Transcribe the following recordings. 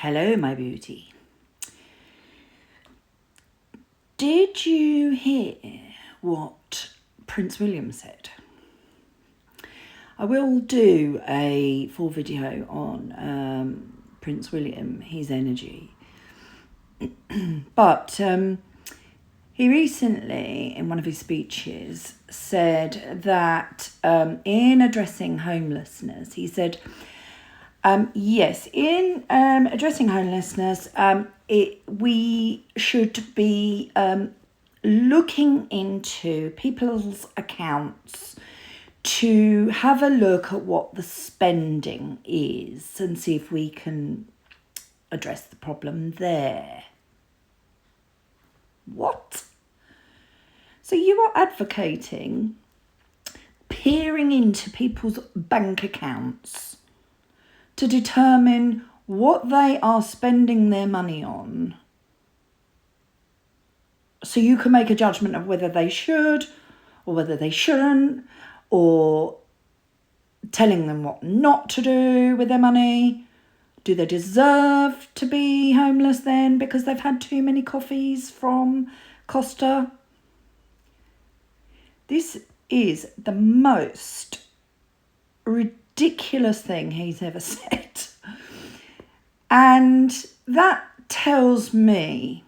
Hello, my beauty. Did you hear what Prince William said? I will do a full video on Prince William, his energy. But he recently, in one of his speeches, said that in addressing homelessness, he said, yes, in addressing homelessness, we should be looking into people's accounts to have a look at what the spending is and see if we can address the problem there. What? So you are advocating peering into people's bank accounts to determine what they are spending their money on, so you can make a judgment of whether they should or whether they shouldn't, or telling them what not to do with their money. Do they deserve to be homeless then because they've had too many coffees from Costa? This is the most ridiculous thing he's ever said. And that tells me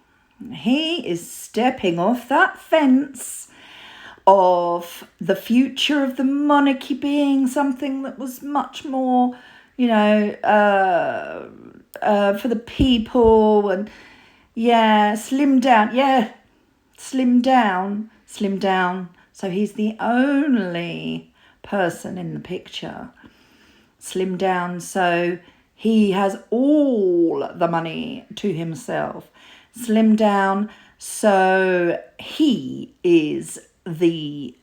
he is stepping off that fence of the future of the monarchy being something that was much more, for the people, and slim down. So he's the only person in the picture. Slim down, so he has all the money to himself. Slim down, so he is the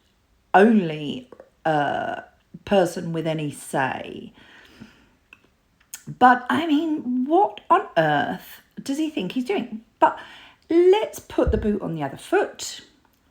only person with any say. But I mean, what on earth does he think he's doing? But let's put the boot on the other foot.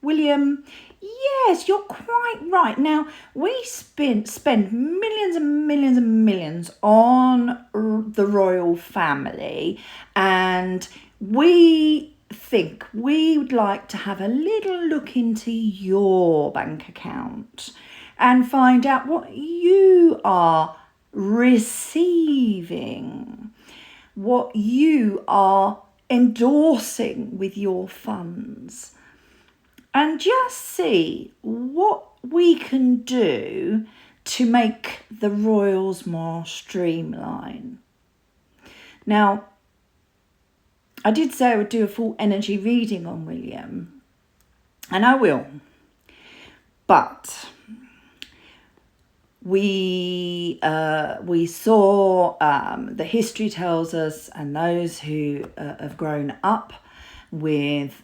William, yes, you're quite right. Now, we spend millions and millions and millions on the royal family, and we think we would like to have a little look into your bank account and find out what you are receiving, what you are endorsing with your funds, and just see what we can do to make the royals more streamlined. Now, I did say I would do a full energy reading on William, and I will. But we saw, the history tells us, and those who have grown up with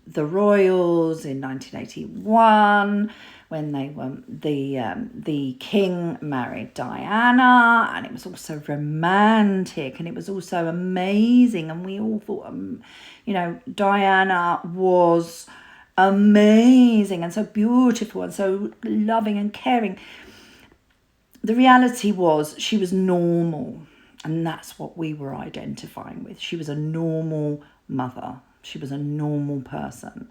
the royals in 1981, when they were the king married Diana, and it was also romantic, and it was also amazing, and we all thought Diana was amazing and so beautiful and so loving and caring. The reality was she was normal, and that's what we were identifying with. She was a normal mother. She was a normal person,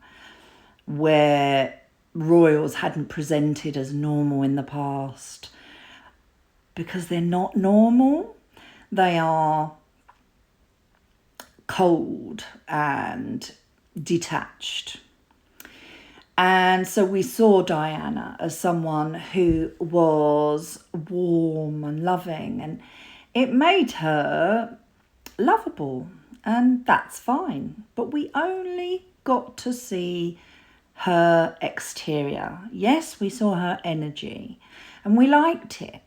where royals hadn't presented as normal in the past, because they're not normal. They are cold and detached. And so we saw Diana as someone who was warm and loving, and it made her lovable, and that's fine. But we only got to see her exterior. Yes, we saw her energy, and we liked it.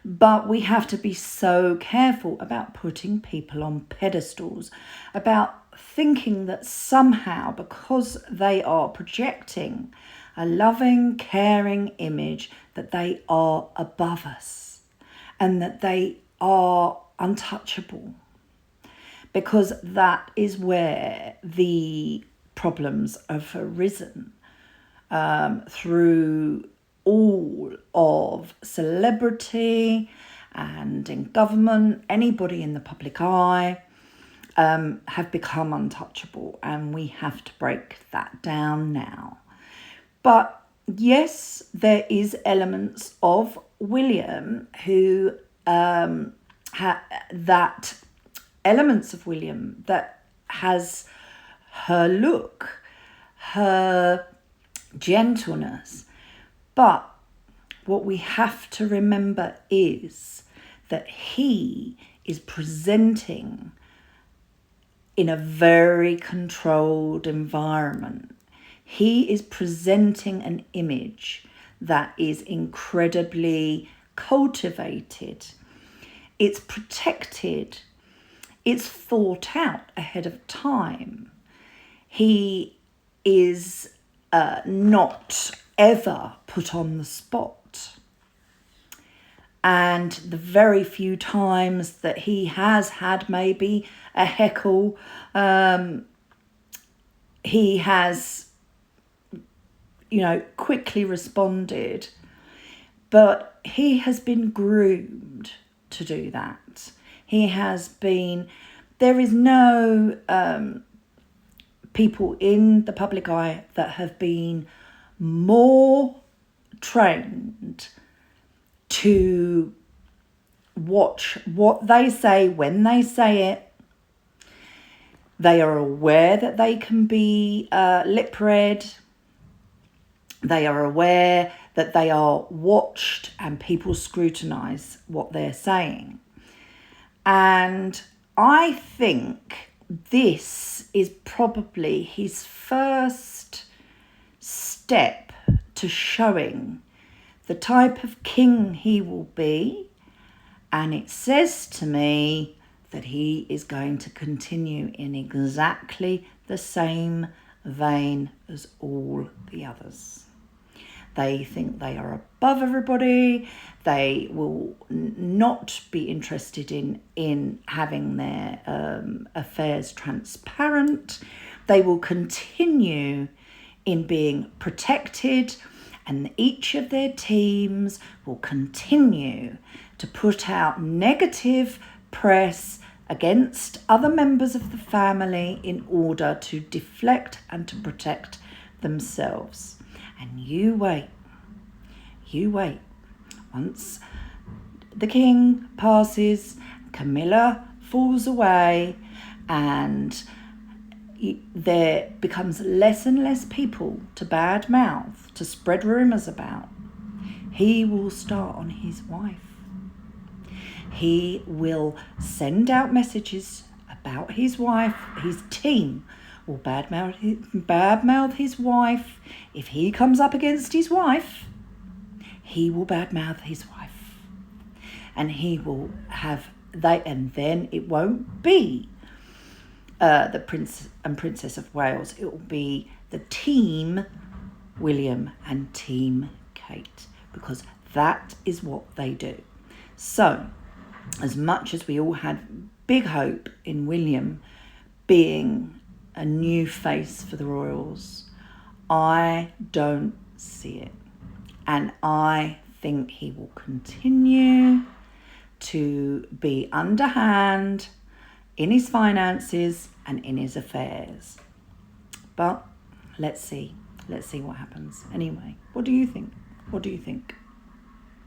But we have to be so careful about putting people on pedestals, about thinking that somehow, because they are projecting a loving, caring image, that they are above us and that they are untouchable. Because that is where the problems have arisen, through all of celebrity and in government, anybody in the public eye, have become untouchable, and we have to break that down now. But yes, there is elements of William who that elements of William that has her look, her gentleness. But what we have to remember is that he is presenting in a very controlled environment. He is presenting an image that is incredibly cultivated. It's protected. It's thought out ahead of time. He is not ever put on the spot. And the very few times that he has had maybe a heckle, he has, quickly responded. But he has been groomed to do that. He has been, there is no people in the public eye that have been more trained to watch what they say when they say it. They are aware that they can be lip read. They are aware that they are watched and people scrutinise what they're saying. And I think this is probably his first step to showing the type of king he will be. And it says to me that he is going to continue in exactly the same vein as all the others. They think they are above everybody. They will not be interested in having their affairs transparent. They will continue in being protected, and each of their teams will continue to put out negative press against other members of the family in order to deflect and to protect themselves. And you wait. Once the king passes, Camilla falls away, and there becomes less and less people to badmouth, to spread rumours about. He will start on his wife. He will send out messages about his wife. His team will badmouth his wife. If he comes up against his wife, he will badmouth his wife. And he will have and then it won't be the Prince and Princess of Wales. It will be the team William and team Kate, because that is what they do. So, as much as we all had big hope in William being a new face for the royals, I don't see it. And I think he will continue to be underhand in his finances and in his affairs. But let's see what happens. Anyway, what do you think?